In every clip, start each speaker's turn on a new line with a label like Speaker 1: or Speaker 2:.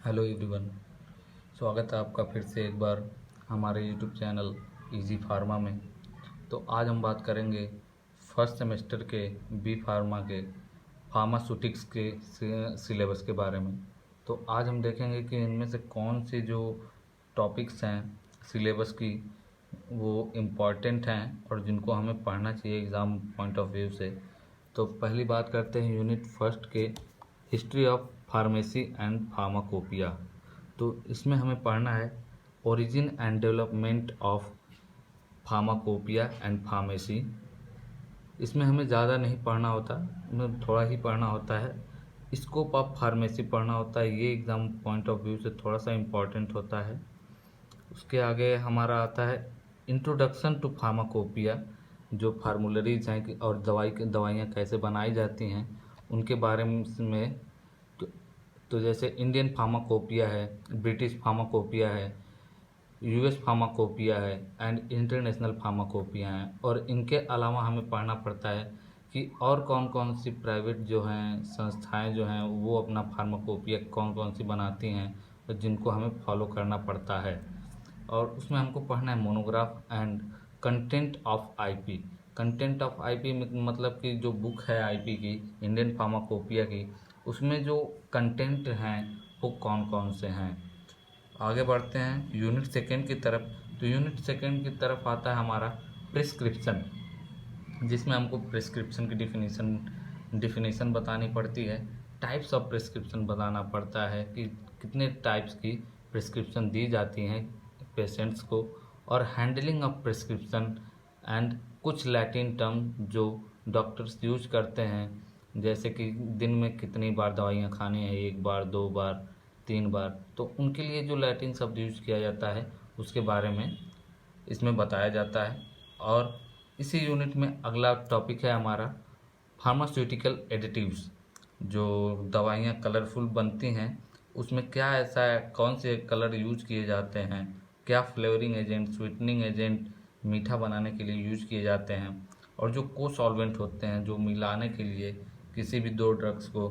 Speaker 1: Hello everyone. स्वागत है आपका फिर से एक बार हमारे यूट्यूब चैनल इजी फार्मा में। तो आज हम बात करेंगे फर्स्ट सेमेस्टर के बी फार्मा के फार्मास्यूटिक्स के सिलेबस के बारे में। तो आज हम देखेंगे कि इनमें से कौन सी जो टॉपिक्स हैं सिलेबस की वो इम्पॉर्टेंट हैं और जिनको हमें पढ़ना चाहिए एग्ज़ाम पॉइंट ऑफ व्यू से। तो पहली बात करते हैं यूनिट फर्स्ट के history of pharmacy and pharmacopoeia. तो इसमें हमें पढ़ना है origin and development of pharmacopoeia and pharmacy. इसमें हमें ज़्यादा नहीं पढ़ना होता, हमें थोड़ा ही पढ़ना होता है। स्कोप ऑफ फार्मेसी पढ़ना होता है, ये एग्ज़ाम पॉइंट ऑफ व्यू से थोड़ा सा इम्पॉर्टेंट होता है। उसके आगे हमारा आता है इंट्रोडक्शन टू फार्माकोपिया, जो फार्मूलरीज हैं कि और दवाइयाँ कैसे बनाई जाती हैं उनके बारे में। तो जैसे इंडियन फार्माकोपिया है, ब्रिटिश फार्माकोपिया है, यूएस फार्माकोपिया है एंड इंटरनेशनल फार्माकोपिया है। और इनके अलावा हमें पढ़ना पड़ता है कि और कौन कौन सी प्राइवेट जो हैं संस्थाएं जो हैं वो अपना फार्माकोपिया कौन कौन सी बनाती हैं और जिनको हमें फॉलो करना पड़ता है। और उसमें हमको पढ़ना है monograph and content of IP. Content of IP मतलब कि जो बुक है आईपी की, इंडियन फार्माकोपिया की, उसमें जो कंटेंट हैं वो कौन कौन से हैं। आगे बढ़ते हैं यूनिट सेकेंड की तरफ। तो यूनिट सेकेंड की तरफ आता है हमारा प्रिस्क्रिप्शन, जिसमें हमको प्रिस्क्रिप्शन की डिफिनीशन बतानी पड़ती है। टाइप्स ऑफ प्रिस्क्रिप्शन बताना पड़ता है कि कितने टाइप्स की प्रिस्क्रिप्शन दी जाती हैं पेशेंट्स को, और हैंडलिंग ऑफ प्रिस्क्रिप्शन एंड कुछ लैटिन टर्म जो डॉक्टर्स यूज करते हैं, जैसे कि दिन में कितनी बार दवाइयाँ खानी है, 1 बार, 2 बार, 3 बार। तो उनके लिए जो लैटिन शब्द यूज किया जाता है उसके बारे में इसमें बताया जाता है। और इसी यूनिट में अगला टॉपिक है हमारा फार्मास्यूटिकल एडिटिव्स। जो दवाइयाँ कलरफुल बनती हैं उसमें क्या ऐसा है, कौन से कलर यूज किए जाते हैं, क्या फ्लेवरिंग एजेंट, स्वीटनिंग एजेंट मीठा बनाने के लिए यूज किए जाते हैं, और जो को सॉल्वेंट होते हैं जो मिलाने के लिए किसी भी 2 ड्रग्स को,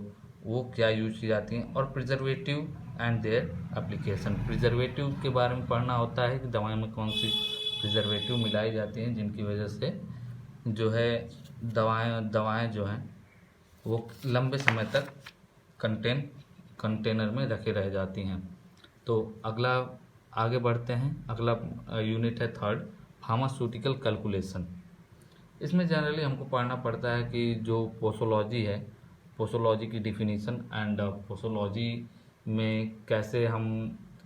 Speaker 1: वो क्या यूज की जाती हैं। और preservative and their application. Preservative के बारे में पढ़ना होता है कि दवाई में कौन सी प्रिजर्वेटिव मिलाई जाती हैं जिनकी वजह से जो है दवाएं जो हैं वो लंबे समय तक कंटेनर में रखे रह जाती हैं। तो अगला आगे बढ़ते हैं, अगला यूनिट है थर्ड फार्मास्यूटिकल कैलकुलेशन। इसमें जनरली हमको पढ़ना पड़ता है कि जो पोसोलॉजी है, पोसोलॉजी की डिफिनीशन एंड पोसोलॉजी में कैसे हम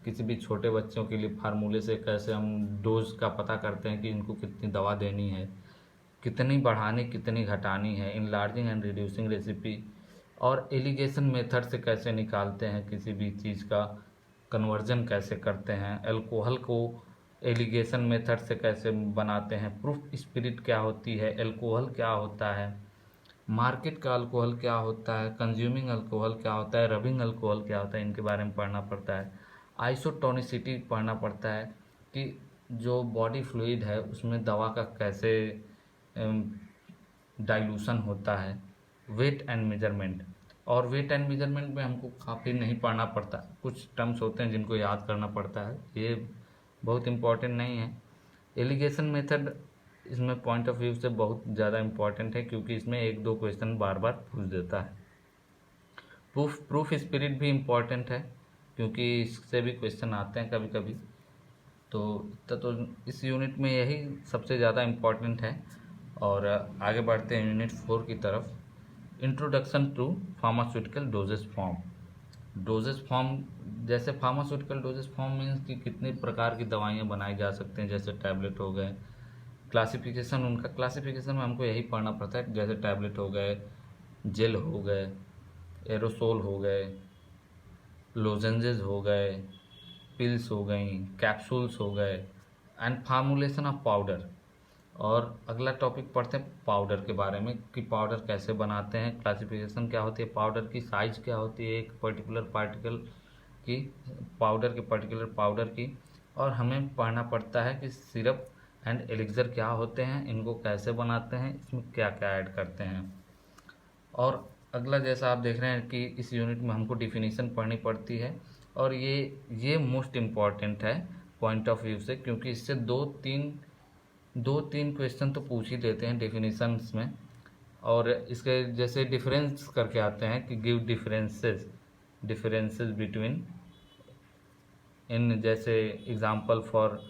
Speaker 1: किसी भी छोटे बच्चों के लिए फार्मूले से कैसे हम डोज का पता करते हैं कि इनको कितनी दवा देनी है, कितनी बढ़ानी कितनी घटानी है, इनलार्जिंग एंड रिड्यूसिंग रेसिपी, और एलिगेशन मेथड से कैसे निकालते हैं किसी भी चीज़ का कन्वर्जन कैसे करते हैं, अल्कोहल को एलिगेशन मेथड से कैसे बनाते हैं, प्रूफ स्पिरिट क्या होती है, अल्कोहल क्या होता है, मार्केट का अल्कोहल क्या होता है, कंज्यूमिंग अल्कोहल क्या होता है, रबिंग अल्कोहल क्या होता है, इनके बारे में पढ़ना पड़ता है। आइसोटोनिसिटी पढ़ना पड़ता है कि जो बॉडी फ्लूइड है उसमें दवा का कैसे डाइल्यूशन होता है। वेट एंड मेजरमेंट, और वेट एंड मेजरमेंट में हमको काफ़ी नहीं पढ़ना पड़ता, कुछ टर्म्स होते हैं जिनको याद करना पड़ता है, ये बहुत इम्पॉर्टेंट नहीं है। एलिगेशन मेथड इसमें पॉइंट ऑफ व्यू से बहुत ज़्यादा इम्पॉर्टेंट है क्योंकि इसमें 1-2 क्वेश्चन बार बार पूछ देता है। प्रूफ स्पिरिट भी इम्पॉर्टेंट है क्योंकि इससे भी क्वेश्चन आते हैं कभी कभी। तो इस यूनिट में यही सबसे ज़्यादा इम्पॉर्टेंट है। और आगे बढ़ते हैं यूनिट 4 की तरफ, introduction to pharmaceutical dosage form. Dosage form जैसे फार्मास्यूटिकल डोजेज फॉर्म मीन्स कि कितनी प्रकार की दवाइयाँ बनाई जा सकते हैं, जैसे टैबलेट हो गए। क्लासिफिकेशन, उनका क्लासिफिकेशन में हमको यही पढ़ना पड़ता है, जैसे टैबलेट हो गए, जेल हो गए, एरोसोल हो गए, लोजेंजेस हो गए, पिल्स हो गई, कैप्सूल्स हो गए, एंड फार्मूलेशन ऑफ पाउडर। और अगला टॉपिक पढ़ते हैं पाउडर के बारे में कि पाउडर कैसे बनाते हैं, क्लासिफिकेशन क्या होती है पाउडर की, साइज क्या होती है एक पर्टिकुलर पार्टिकल की, पाउडर की पर्टिकुलर पाउडर की। और हमें पढ़ना पड़ता है कि सिरप एंड एलिक्सर क्या होते हैं, इनको कैसे बनाते हैं, इसमें क्या क्या ऐड करते हैं। और अगला जैसा आप देख रहे हैं कि इस यूनिट में हमको डिफिनीशन पढ़नी पड़ती है, और ये मोस्ट इम्पॉर्टेंट है पॉइंट ऑफ व्यू से, क्योंकि इससे दो तीन क्वेश्चन तो पूछ ही देते हैं डेफिनेशंस में। और इसके जैसे डिफरेंस करके आते हैं कि गिव डिफरेंसेस बिटवीन इन, जैसे example for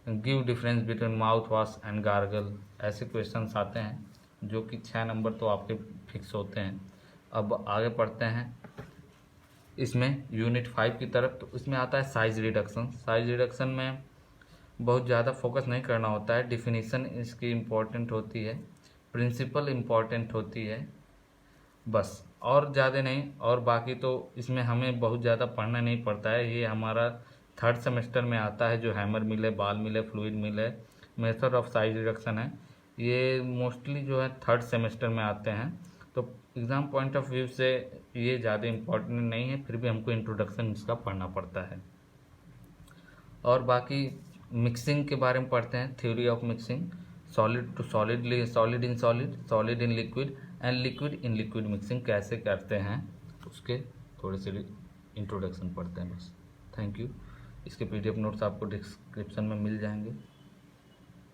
Speaker 1: give difference between mouth wash and gargle, ऐसे क्वेश्चंस आते हैं जो कि 6 नंबर तो आपके फिक्स होते हैं। अब आगे पढ़ते हैं इसमें यूनिट 5 की तरफ। तो इसमें आता है साइज रिडक्शन। साइज रिडक्शन में बहुत ज़्यादा फोकस नहीं करना होता है, डिफिनीशन इसकी इम्पोर्टेंट होती है, प्रिंसिपल इम्पॉर्टेंट होती है, बस और ज़्यादा नहीं। और बाकी तो इसमें हमें बहुत ज़्यादा पढ़ना नहीं पड़ता है। ये हमारा 3rd सेमेस्टर में आता है, जो हैमर मिल है, बॉल मिल है, फ्लूइड मिल है, मेथड ऑफ साइज रिडक्शन है। ये मोस्टली जो है 3rd सेमेस्टर में आते हैं। तो एग्ज़ाम पॉइंट ऑफ व्यू से ये ज़्यादा इम्पोर्टेंट नहीं है, फिर भी हमको इंट्रोडक्शन इसका पढ़ना पड़ता है। और बाकी मिक्सिंग के बारे में पढ़ते हैं, theory of mixing, solid to solid, solid in solid, solid in liquid and liquid in liquid mixing कैसे करते हैं, उसके थोड़े से इंट्रोडक्शन पढ़ते हैं बस। Thank you. इसके PDF नोट्स आपको डिस्क्रिप्शन में मिल जाएंगे।